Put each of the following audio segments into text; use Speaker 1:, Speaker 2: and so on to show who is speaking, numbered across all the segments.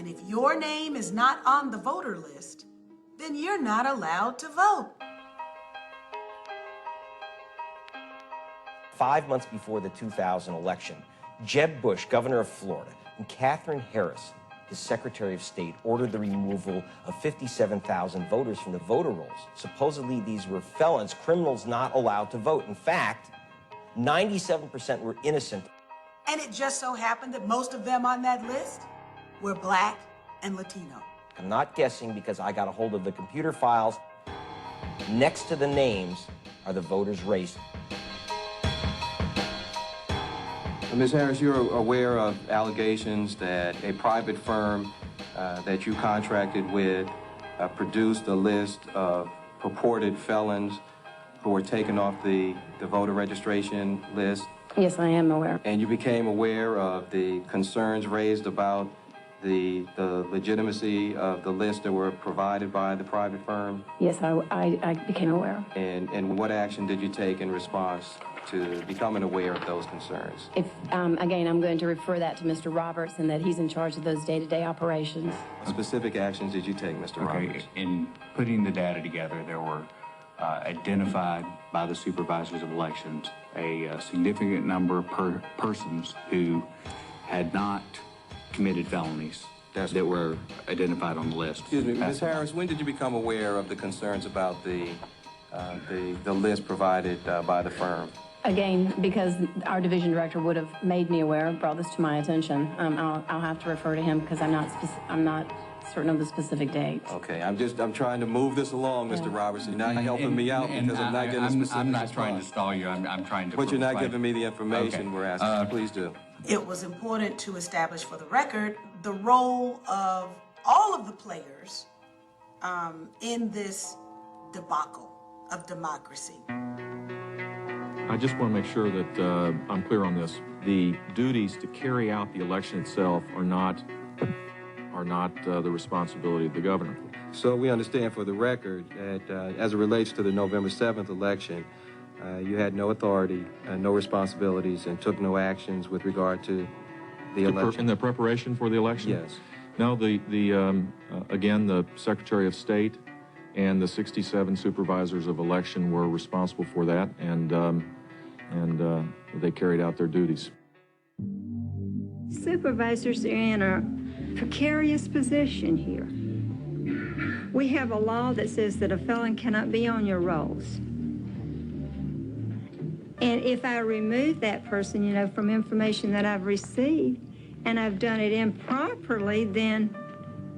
Speaker 1: And if your name is not on the voter list, then you're not allowed to vote.
Speaker 2: 5 months before the 2000 election, Jeb Bush, governor of Florida, and Katherine Harris, his Secretary of State, ordered the removal of 57,000 voters from the voter rolls. Supposedly, these were felons, criminals not allowed to vote. In fact, 97% were innocent.
Speaker 1: And it just so happened that most of them on that list were Black and Latino.
Speaker 2: I'm not guessing because I got a hold of the computer files. Next to the names are the voters' race.
Speaker 3: Ms. Harris, you're aware of allegations that a private firm that you contracted with produced a list of purported felons who were taken off the voter registration list?
Speaker 4: Yes, I am aware.
Speaker 3: And you became aware of the concerns raised about the legitimacy of the lists that were provided by the private firm?
Speaker 4: Yes, I became aware.
Speaker 3: And what action did you take in response to becoming aware of those concerns?
Speaker 4: If, again, I'm going to refer that to Mr. Roberts and that he's in charge of those day-to-day operations.
Speaker 3: What specific actions did you take, Mr. Roberts?
Speaker 5: In putting the data together, there were identified by the supervisors of elections a significant number of persons who had not committed felonies that were identified on the list.
Speaker 3: Excuse me, Ms. Harris, when did you become aware of the concerns about the list provided by the firm?
Speaker 4: Again, because our division director would have made me aware, brought this to my attention. I'll have to refer to him because I'm not certain of the specific date.
Speaker 3: Okay, I'm trying to move this along, Mr. Roberts. You're not helping me out because I'm not getting a specific
Speaker 5: I'm not
Speaker 3: response.
Speaker 5: trying to stall you. I'm trying to.
Speaker 3: But you're not giving me the information we're asking. So please do.
Speaker 1: It was important to establish for the record the role of all of the players in this debacle of democracy.
Speaker 6: I just want to make sure that I'm clear on this. The duties to carry out the election itself are not the responsibility of the governor.
Speaker 3: So we understand for the record that as it relates to the November 7th election, you had no authority, no responsibilities, and took no actions with regard to the election.
Speaker 6: In the preparation for the election?
Speaker 3: Yes.
Speaker 6: No, again, the Secretary of State and the 67 supervisors of election were responsible for that, and they carried out their duties.
Speaker 7: Supervisors are in a precarious position here. We have a law that says that a felon cannot be on your rolls. And if I remove that person, you know, from information that I've received, and I've done it improperly, then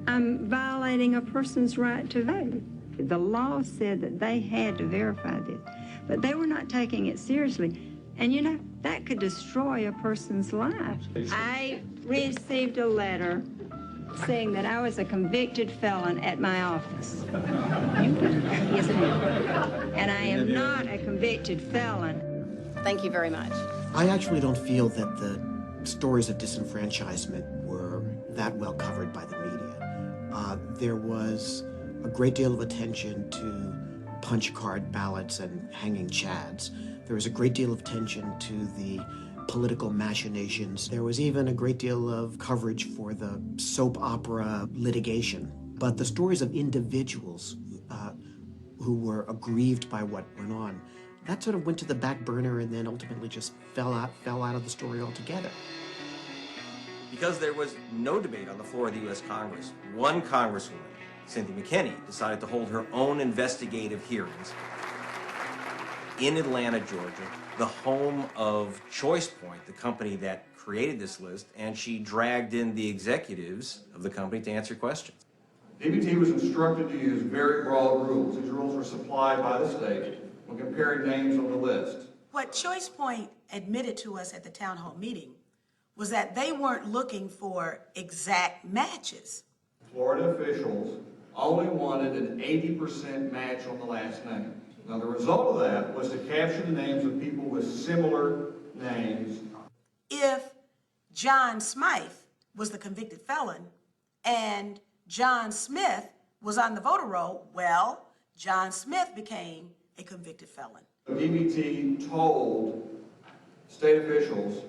Speaker 7: I'm violating a person's right to vote. The law said that they had to verify this, but they were not taking it seriously. And you know, that could destroy a person's life. I received a letter saying that I was a convicted felon at my office. Yes, ma'am. And I am not a convicted felon.
Speaker 4: Thank you very much.
Speaker 8: I actually don't feel that the stories of disenfranchisement were that well covered by the media. There was a great deal of attention to punch card ballots and hanging chads. There was a great deal of attention to the political machinations. There was even a great deal of coverage for the soap opera litigation. But the stories of individuals who were aggrieved by what went on, that sort of went to the back burner and then ultimately just fell out of the story altogether.
Speaker 2: Because there was no debate on the floor of the U.S. Congress, one congresswoman, Cynthia Mckinney, decided to hold her own investigative hearings in Atlanta, Georgia, the home of ChoicePoint, the company that created this list, and she dragged in the executives of the company to answer questions.
Speaker 9: DBT was instructed to use very broad rules. These rules were supplied by the state when comparing names on the list.
Speaker 1: What ChoicePoint admitted to us at the town hall meeting was that they weren't looking for exact matches.
Speaker 9: Florida officials only wanted an 80% match on the last name. Now, the result of that was to capture the names of people with similar names.
Speaker 1: If John Smythe was the convicted felon and John Smith was on the voter roll, well, John Smith became a convicted felon.
Speaker 9: DBT told state officials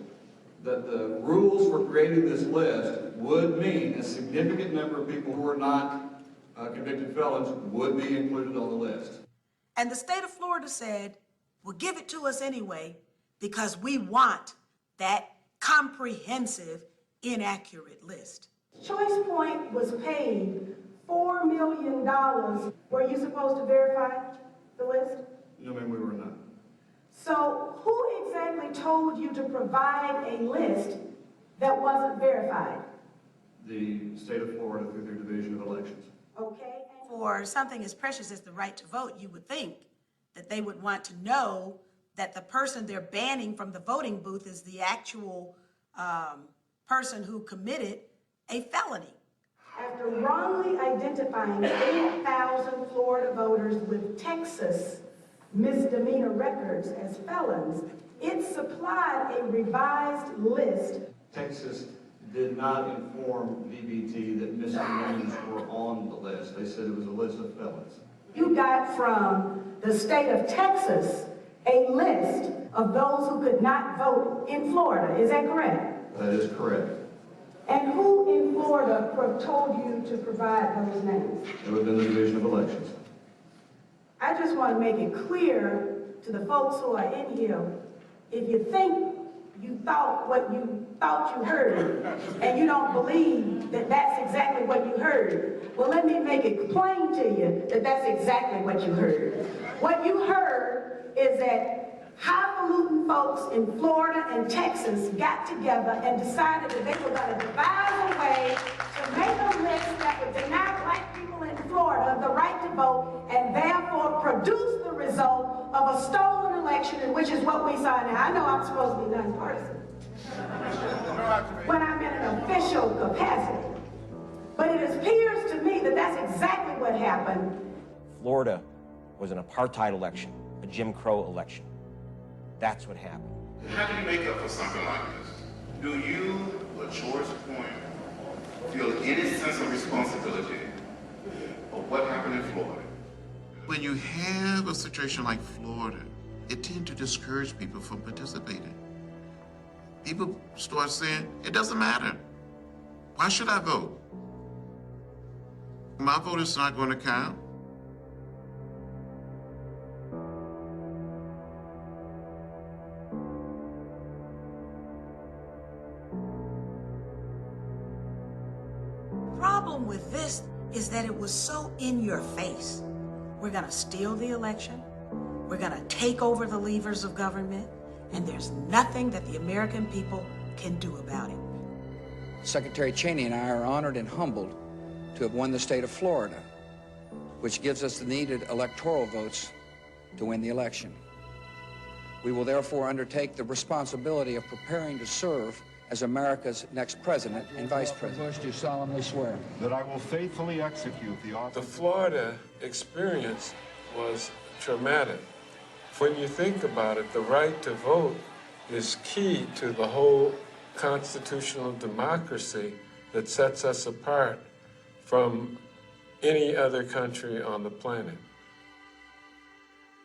Speaker 9: that the rules for creating this list would mean a significant number of people who are not convicted felons would be included on the list.
Speaker 1: And the state of Florida said, well, give it to us anyway, because we want that comprehensive, inaccurate list. Choice Point was paid $4 million. Were you supposed to verify the list?
Speaker 9: No, ma'am, we were not.
Speaker 1: So who exactly told you to provide a list that wasn't verified?
Speaker 9: The state of Florida through their Division of Elections.
Speaker 1: Okay. For something as precious as the right to vote, you would think that they would want to know that the person they're banning from the voting booth is the actual person who committed a felony. After wrongly identifying 8,000 Florida voters with Texas misdemeanor records as felons, it supplied a revised list.
Speaker 9: Texas did not inform VBT that misdemeanors were on the list. They said it was a list of felons.
Speaker 1: You got from the state of Texas a list of those who could not vote in Florida. Is that correct?
Speaker 9: That is correct.
Speaker 1: And who in Florida told you to provide those names?
Speaker 9: It would have been the Division of Elections.
Speaker 1: I just want to make it clear to the folks who are in here, if you think you thought what you thought you heard, and you don't believe that that's exactly what you heard, well, let me make it plain to you that that's exactly what you heard. What you heard is that highfalutin folks in Florida and Texas got together and decided that they were going to devise a way to make a list that would deny black people in Florida the right to vote and therefore produce the result of a stolen election, and which is what we saw now. I know I'm supposed to be nonpartisan when I'm in an official capacity, but it appears to me that that's exactly what happened.
Speaker 2: Florida was an apartheid election, a Jim Crow election. That's what happened.
Speaker 10: How do you make up for something like this? Do you, or Choice Point, feel any sense of responsibility for what happened in Florida? When you have a situation like Florida, it tends to discourage people from participating. People start saying, it doesn't matter. Why should I vote? My vote is not going to count.
Speaker 1: The problem with this is that it was so in your face. We're gonna steal the election, we're gonna take over the levers of government, and there's nothing that the American people can do about it.
Speaker 11: Secretary Cheney and I are honored and humbled to have won the state of Florida, which gives us the needed electoral votes to win the election. We will therefore undertake the responsibility of preparing to serve as America's next president and vice president. Bush, do solemnly swear
Speaker 12: that I will faithfully execute the office.
Speaker 13: The Florida experience was traumatic. When you think about it, the right to vote is key to the whole constitutional democracy that sets us apart from any other country on the planet.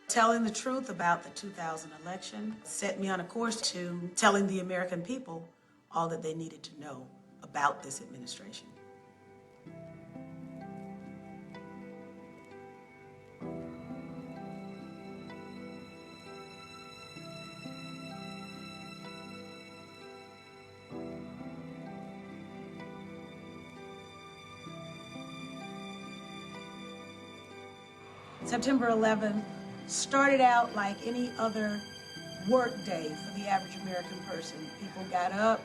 Speaker 1: Telling the truth about the 2000 election set me on a course to telling the American people all that they needed to know about this administration. September 11th started out like any other work day for the average American person. People got up,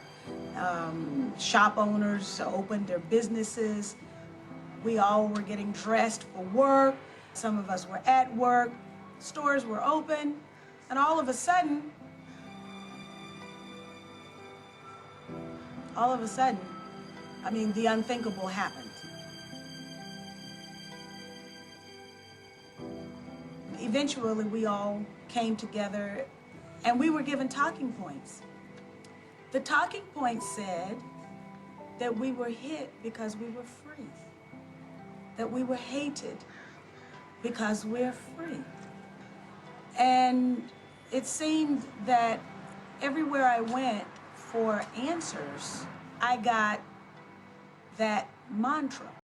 Speaker 1: shop owners opened their businesses. We all were getting dressed for work. Some of us were at work. Stores were open. And all of a sudden, I mean, the unthinkable happened. Eventually, we all came together and we were given talking points. The talking points said that we were hit because we were free, that we were hated because we're free. And it seemed that everywhere I went, for answers, I got that mantra.